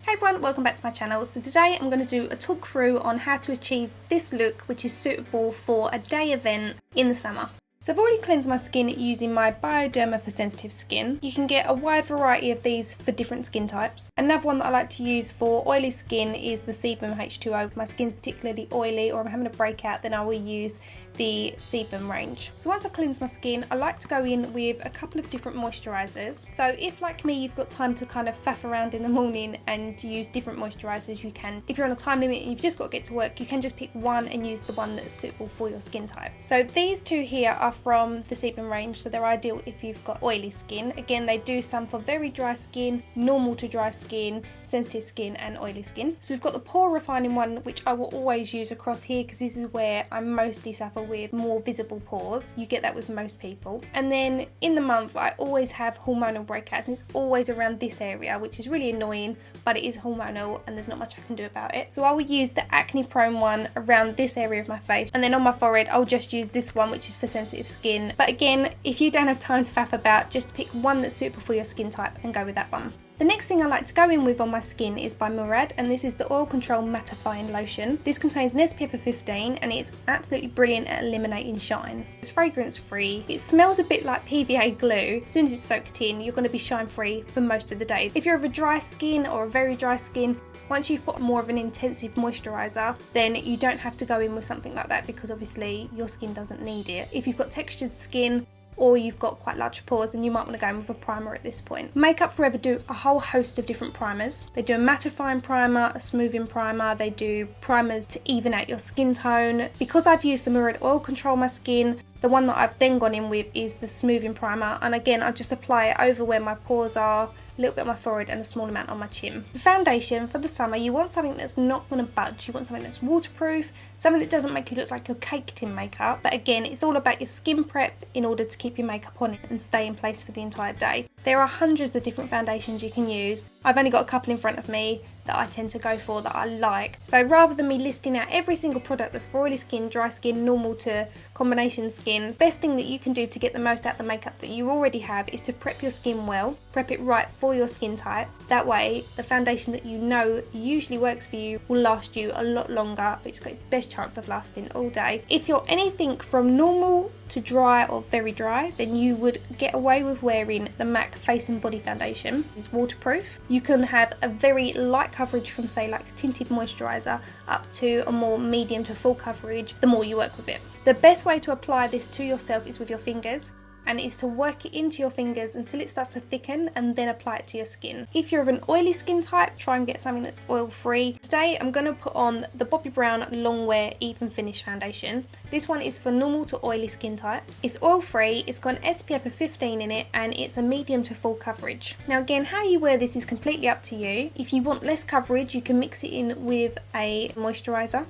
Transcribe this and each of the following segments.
Hey everyone, welcome back to my channel. So today I'm going to do a talk through on how to achieve this look which is suitable for a day event in the summer. So I've already cleansed my skin using my Bioderma for sensitive skin. You can get a wide variety of these for different skin types. Another one that I like to use for oily skin is the Sebium H2O. If my skin's particularly oily or I'm having a breakout, then I will use the Sebium range. So once I've cleansed my skin, I like to go in with a couple of different moisturisers. So if, like me, you've got time to kind of faff around in the morning and use different moisturisers, you can. If you're on a time limit and you've just got to get to work, you can just pick one and use the one that's suitable for your skin type. So these two here are from the Sebium range, so they're ideal if you've got oily skin. Again, they do some for very dry skin, normal to dry skin, sensitive skin and oily skin. So we've got the Pore refining one, which I will always use across here because this is where I mostly suffer with more visible pores. You get that with most people. And then in the month I always have hormonal breakouts, and it's always around this area, which is really annoying, but it is hormonal and there's not much I can do about it. So I will use the Acne Prom one around this area of my face, and then on my forehead I'll just use this one, which is for sensitive skin. But again, if you don't have time to faff about, just pick one that's suitable for your skin type and go with that one. The next thing I like to go in with on my skin is by Murad, and this is the Oil Control Mattifying Lotion. This contains an SPF of 15 and it's absolutely brilliant at eliminating shine. It's fragrance free, it smells a bit like PVA glue. As soon as it's soaked in, you're going to be shine free for most of the day. If you're of a dry skin or a very dry skin, once you've got more of an intensive moisturiser, then you don't have to go in with something like that because obviously your skin doesn't need it. If you've got textured skin, or you've got quite large pores, then you might want to go in with a primer at this point. MakeUp Forever do a whole host of different primers. They do a mattifying primer, a smoothing primer, they do primers to even out your skin tone. Because I've used the Murad Oil Control on my skin, the one that I've then gone in with is the smoothing primer, and again I just apply it over where my pores are, a little bit on my forehead and a small amount on my chin. The foundation for the summer, you want something that's not going to budge. You want something that's waterproof, something that doesn't make you look like you're caked in makeup. But again, it's all about your skin prep in order to keep your makeup on and stay in place for the entire day. There are hundreds of different foundations you can use. I've only got a couple in front of me that I tend to go for that I like. So rather than me listing out every single product that's for oily skin, dry skin, normal to combination skin, best thing that you can do to get the most out of the makeup that you already have is to prep your skin well, prep it right for your skin type. That way the foundation that you know usually works for you will last you a lot longer, which has got its best chance of lasting all day. If you're anything from normal to dry or very dry, then you would get away with wearing the MAC Face and Body Foundation. It's waterproof. You can have a very light coverage from, say, like tinted moisturiser up to a more medium to full coverage the more you work with it. The best way to apply this to yourself is with your fingers, and is to work it into your fingers until it starts to thicken and then apply it to your skin. If you're of an oily skin type, try and get something that's oil free. Today I'm going to put on the Bobbi Brown Long Wear Even Finish Foundation. This one is for normal to oily skin types. It's oil free, it's got an SPF of 15 in it, and it's a medium to full coverage. Now again, how you wear this is completely up to you. If you want less coverage, you can mix it in with a moisturiser.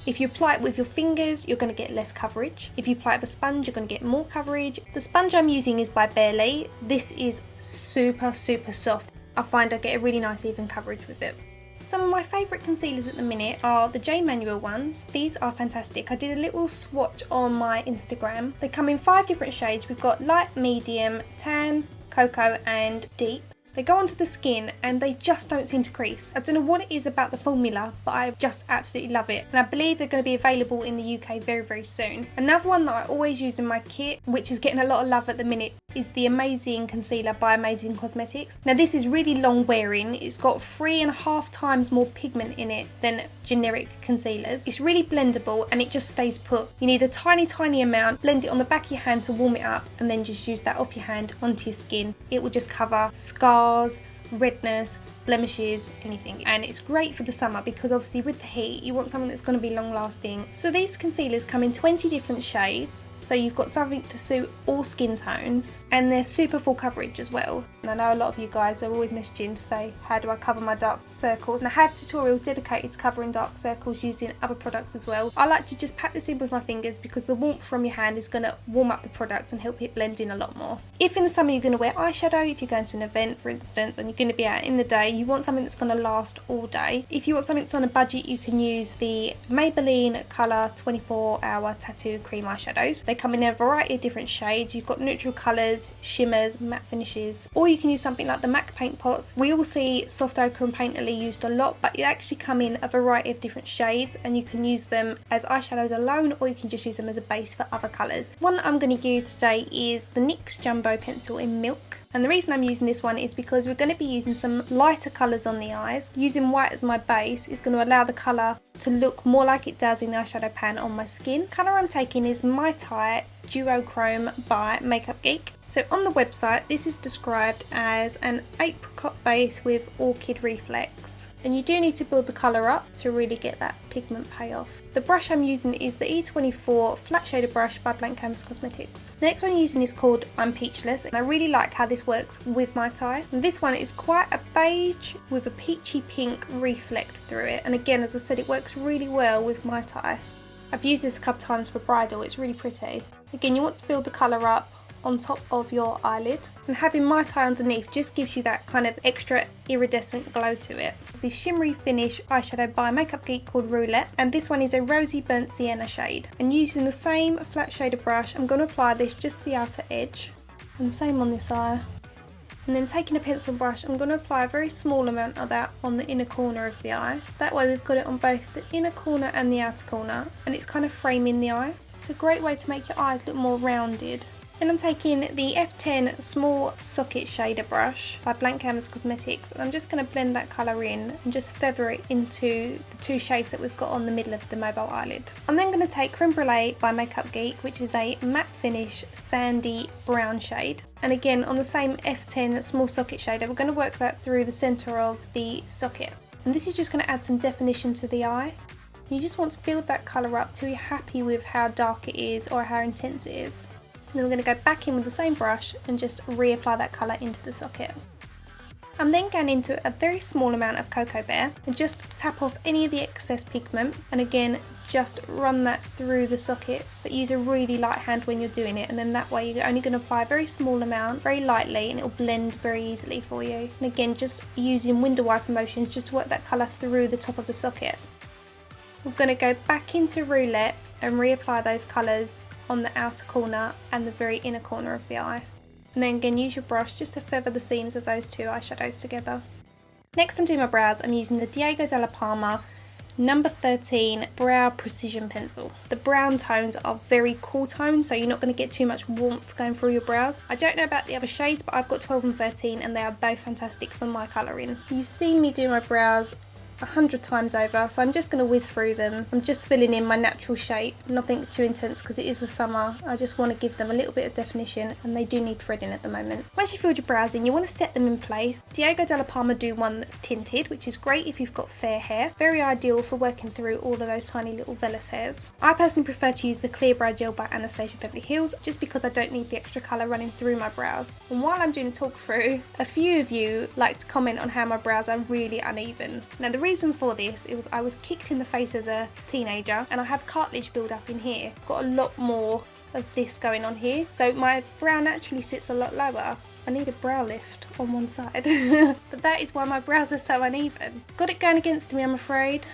If you apply it with your fingers, you're going to get less coverage. If you apply it with a sponge, you're going to get more coverage. The sponge I'm using is by Barely. This is super soft. I find I get a really nice even coverage with it. Some of my favourite concealers at the minute are the J Manuel ones. These are fantastic. I did a little swatch on my Instagram. They come in 5 different shades. We've got light, medium, tan, cocoa and deep. They go onto the skin and they just don't seem to crease. I don't know what it is about the formula, but I just absolutely love it. And I believe they're going to be available in the UK very soon. Another one that I always use in my kit, which is getting a lot of love at the minute, is the Amazing Concealer by Amazing Cosmetics. Now this is really long wearing. It's got 3.5 times more pigment in it than generic concealers. It's really blendable and it just stays put. You need a tiny amount, blend it on the back of your hand to warm it up, and then just use that off your hand onto your skin. It will just cover scars, redness, blemishes, anything. And it's great for the summer because obviously with the heat you want something that's going to be long lasting. So these concealers come in 20 different shades, so you've got something to suit all skin tones, and they're super full coverage as well. And I know a lot of you guys are always messaging to say, how do I cover my dark circles? And I have tutorials dedicated to covering dark circles using other products as well. I like to just pat this in with my fingers because the warmth from your hand is going to warm up the product and help it blend in a lot more. If in the summer you're going to wear eyeshadow, if you're going to an event for instance and you're going to be out in the day, you want something that's going to last all day. If you want something that's on a budget, you can use the Maybelline Colour 24-Hour Tattoo Cream Eyeshadows. They come in a variety of different shades. You've got neutral colours, shimmers, matte finishes, or you can use something like the MAC paint pots. We all see soft ochre and painterly used a lot, but they actually come in a variety of different shades, and you can use them as eyeshadows alone, or you can just use them as a base for other colours. One that I'm going to use today is the NYX Jumbo Pencil in Milk. And the reason I'm using this one is because we're going to be using some lighter colours on the eyes. Using white as my base is going to allow the colour to look more like it does in the eyeshadow pan on my skin. The colour I'm taking is My Tai Duochrome by Makeup Geek. So on the website, this is described as an apricot base with orchid reflex. And you do need to build the colour up to really get that pigment payoff. The brush I'm using is the E24 Flat Shader Brush by Blank Canvas Cosmetics. The next one I'm using is called I'm Peachless, and I really like how this works with my tie. And this one is quite a beige with a peachy pink reflect through it. And again, as I said, it works really well with my tie. I've used this a couple times for bridal, it's really pretty. Again, you want to build the colour up on top of your eyelid, and having my tie underneath just gives you that kind of extra iridescent glow to it. The shimmery finish eyeshadow by Makeup Geek called Roulette, and this one is a rosy burnt sienna shade. And using the same flat shader brush, I'm going to apply this just to the outer edge, and same on this eye. And then taking a pencil brush, I'm going to apply a very small amount of that on the inner corner of the eye. That way we've got it on both the inner corner and the outer corner, and it's kind of framing the eye. It's a great way to make your eyes look more rounded. Then I'm taking the F10 Small Socket Shader Brush by Blank Canvas Cosmetics, and I'm just going to blend that colour in and just feather it into the two shades that we've got on the middle of the mobile eyelid. I'm then going to take Creme Brulee by Makeup Geek, which is a matte finish sandy brown shade. And again, on the same F10 Small Socket Shader, we're going to work that through the centre of the socket. And this is just going to add some definition to the eye. You just want to build that colour up till you're happy with how dark it is or how intense it is. And then we're going to go back in with the same brush and just reapply that colour into the socket. I'm then going into a very small amount of Cocoa Bear and just tap off any of the excess pigment, and again just run that through the socket, but use a really light hand when you're doing it, and then that way you're only going to apply a very small amount very lightly and it will blend very easily for you. And again, just using window wiper motions just to work that colour through the top of the socket. We're going to go back into Roulette and reapply those colours on the outer corner and the very inner corner of the eye. And then again, use your brush just to feather the seams of those two eyeshadows together. Next I'm doing my brows. I'm using the Diego Della Palma number 13 Brow Precision Pencil. The brown tones are very cool tones, so you're not going to get too much warmth going through your brows. I don't know about the other shades, but I've got 12 and 13 and they are both fantastic for my colouring. You've seen me do my brows 100 times over, so I'm just going to whiz through them. I'm just filling in my natural shape, nothing too intense because it is the summer. I just want to give them a little bit of definition, and they do need threading at the moment. Once you've filled your brows in, you want to set them in place. Diego Della Palma do one that's tinted, which is great if you've got fair hair. Very ideal for working through all of those tiny little vellus hairs. I personally prefer to use the Clear Brow Gel by Anastasia Beverly Hills, just because I don't need the extra colour running through my brows. And while I'm doing a talk through, a few of you like to comment on how my brows are really uneven. Now the reason for this is I was kicked in the face as a teenager, and I have cartilage build up in here. Got a lot more of this going on here, so my brow naturally sits a lot lower. I need a brow lift on one side. But that is why my brows are so uneven. Got it going against me, I'm afraid.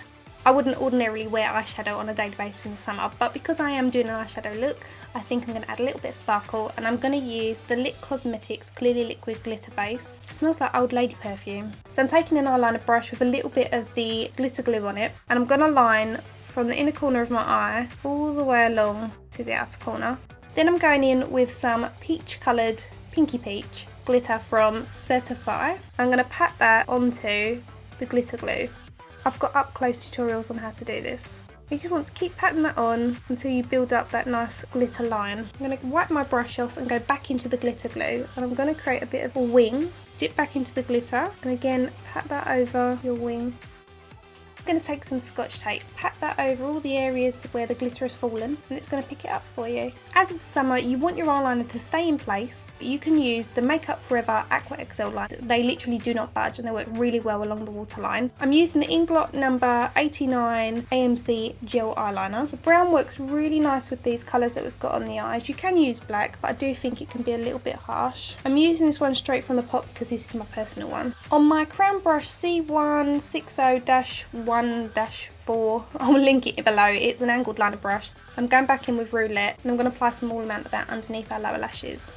I wouldn't ordinarily wear eyeshadow on a daily basis in the summer, but because I am doing an eyeshadow look, I think I'm going to add a little bit of sparkle, and I'm going to use the Lit Cosmetics Clearly Liquid Glitter Base. It smells like old lady perfume. So I'm taking an eyeliner brush with a little bit of the glitter glue on it, and I'm going to line from the inner corner of my eye all the way along to the outer corner. Then I'm going in with some peach coloured Pinky Peach glitter from Certify. I'm going to pat that onto the glitter glue. I've got up close tutorials on how to do this. You just want to keep patting that on until you build up that nice glitter line. I'm going to wipe my brush off and go back into the glitter glue, and I'm going to create a bit of a wing. Dip back into the glitter and again pat that over your wing. I'm going to take some Scotch tape, pat that over all the areas where the glitter has fallen, and it's going to pick it up for you. As it's summer, you want your eyeliner to stay in place. You can use the MakeUp Forever Aqua XL line. They literally do not budge and they work really well along the waterline. I'm using the Inglot number 89 AMC gel eyeliner. The brown works really nice with these colours that we've got on the eyes. You can use black, but I do think it can be a little bit harsh. I'm using this one straight from the pot because this is my personal one. On my crown brush C160-1-4, I'll link it below, it's an angled liner brush. I'm going back in with Roulette and I'm going to apply a small amount of that underneath our lower lashes.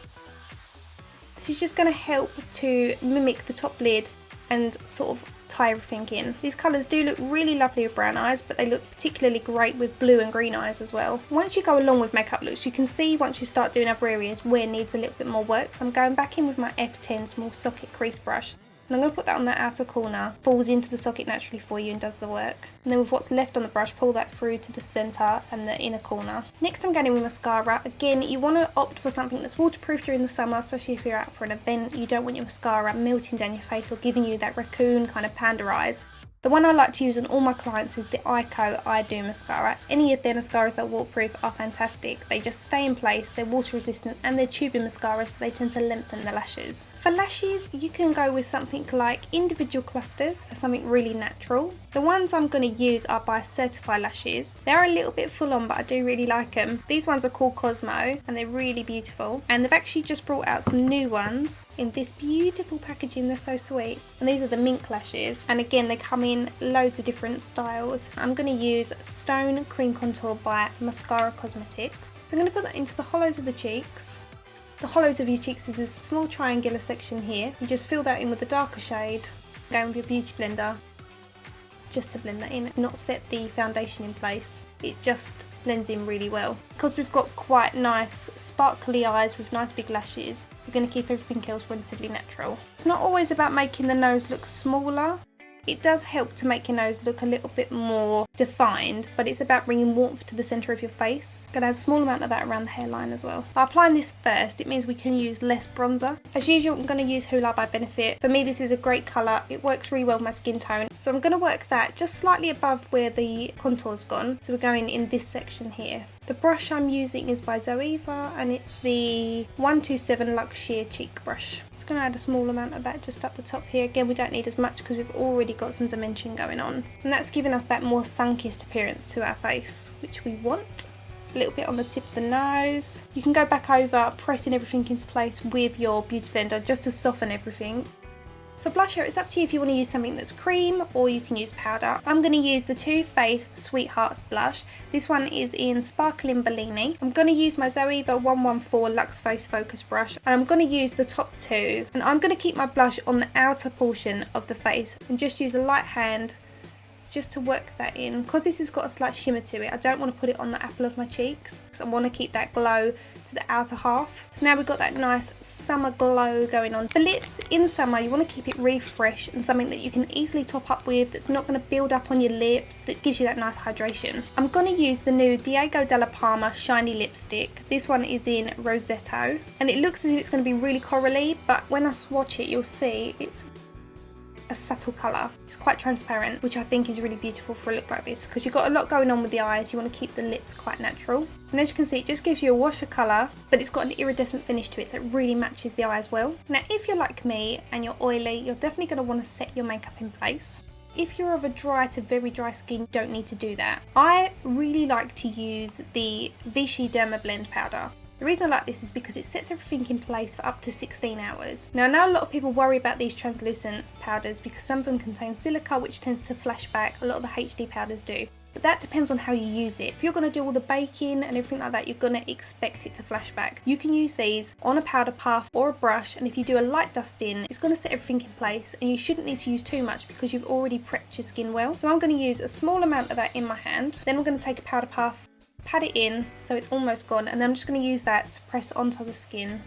This is just going to help to mimic the top lid and sort of tie everything in. These colours do look really lovely with brown eyes, but they look particularly great with blue and green eyes as well. Once you go along with makeup looks, you can see once you start doing other areas where it needs a little bit more work. So I'm going back in with my F10 small socket crease brush. And I'm going to put that on that outer corner, falls into the socket naturally for you and does the work. And then with what's left on the brush, pull that through to the centre and the inner corner. Next I'm going in with mascara. Again, you want to opt for something that's waterproof during the summer, especially if you're out for an event. You don't want your mascara melting down your face or giving you that raccoon kind of panda eyes. The one I like to use on all my clients is the Ico I Do mascara. Any of their mascaras that are waterproof are fantastic. They just stay in place, they're water resistant and they're tubing mascara, so they tend to lengthen the lashes. For lashes, you can go with something like individual clusters for something really natural. The ones I'm going to use are by Certified Lashes. They're a little bit full on, but I do really like them. These ones are called Cosmo and they're really beautiful. And they've actually just brought out some new ones in this beautiful packaging. They're so sweet. And these are the mink lashes. And again, they come in loads of different styles. I'm going to use Stone Cream Contour by Mascara Cosmetics. So I'm going to put that into the hollows of the cheeks. The hollows of your cheeks is this small triangular section here. You just fill that in with a darker shade. Go with your beauty blender just to blend that in, not set the foundation in place. It just blends in really well. Because we've got quite nice sparkly eyes with nice big lashes, we're going to keep everything else relatively natural. It's not always about making the nose look smaller. It does help to make your nose look a little bit more defined, but it's about bringing warmth to the centre of your face. I'm going to add a small amount of that around the hairline as well. By applying this first, it means we can use less bronzer. As usual, I'm going to use Hoola by Benefit. For me, this is a great colour. It works really well with my skin tone. So I'm going to work that just slightly above where the contour's gone. So we're going in this section here. The brush I'm using is by Zoeva and it's the 127 Luxe Sheer Cheek Brush. Just going to add a small amount of that just up the top here. Again, we don't need as much because we've already got some dimension going on. And that's giving us that more sun-kissed appearance to our face, which we want. A little bit on the tip of the nose. You can go back over, pressing everything into place with your beauty blender just to soften everything. For blusher, it's up to you if you want to use something that's cream or you can use powder. I'm going to use the Too Faced Sweethearts blush. This one is in Sparkling Bellini. I'm going to use my Zoeva 114 Luxe Face Focus brush and I'm going to use the top two. And I'm going to keep my blush on the outer portion of the face and just use a light hand just to work that in. Because this has got a slight shimmer to it, I don't want to put it on the apple of my cheeks because I want to keep that glow to the outer half. So now we've got that nice summer glow going on. For lips, in summer you want to keep it really fresh and something that you can easily top up with, that's not going to build up on your lips, that gives you that nice hydration. I'm going to use the new Diego Della Palma Shiny Lipstick. This one is in Rosetto and it looks as if it's going to be really corally, but when I swatch it you'll see it's a subtle colour. It's quite transparent, which I think is really beautiful for a look like this because you've got a lot going on with the eyes. You want to keep the lips quite natural. And as you can see, it just gives you a wash of colour, but it's got an iridescent finish to it, so it really matches the eye as well. Now, if you're like me and you're oily, you're definitely going to want to set your makeup in place. If you're of a dry to very dry skin, you don't need to do that. I really like to use the Vichy Derma Blend powder. The reason I like this is because it sets everything in place for up to 16 hours. Now I know a lot of people worry about these translucent powders because some of them contain silica which tends to flash back, a lot of the HD powders do. But that depends on how you use it. If you're going to do all the baking and everything like that, you're going to expect it to flash back. You can use these on a powder puff or a brush, and if you do a light dust in, it's going to set everything in place and you shouldn't need to use too much because you've already prepped your skin well. So I'm going to use a small amount of that in my hand. Then I'm going to take a powder puff, pat it in so it's almost gone, and then I'm just going to use that to press onto the skin.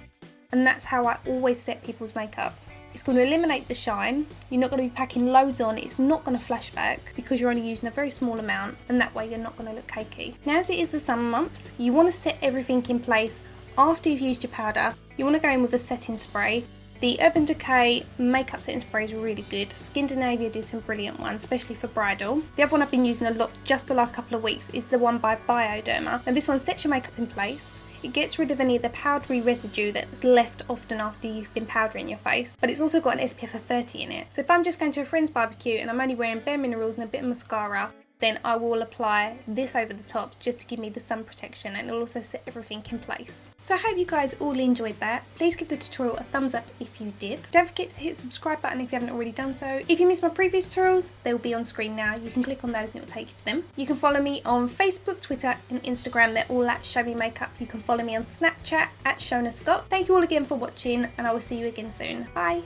And that's how I always set people's makeup. It's going to eliminate the shine. You're not going to be packing loads on. It's not going to flash back because you're only using a very small amount, and that way you're not going to look cakey. Now, as it is the summer months, you want to set everything in place after you've used your powder. You want to go in with a setting spray. The Urban Decay makeup setting spray is really good. Skindinavia do some brilliant ones, especially for bridal. The other one I've been using a lot just the last couple of weeks is the one by Bioderma. And this one sets your makeup in place. It gets rid of any of the powdery residue that's left often after you've been powdering your face, but it's also got an SPF of 30 in it. So if I'm just going to a friend's barbecue and I'm only wearing bare minerals and a bit of mascara, then I will apply this over the top just to give me the sun protection, and it'll also set everything in place. So I hope you guys all enjoyed that. Please give the tutorial a thumbs up if you did. Don't forget to hit the subscribe button if you haven't already done so. If you missed my previous tutorials, they will be on screen now. You can click on those and it will take you to them. You can follow me on Facebook, Twitter and Instagram. They're all at ShowMe Makeup. You can follow me on Snapchat at Shonagh Scott. Thank you all again for watching, and I will see you again soon. Bye!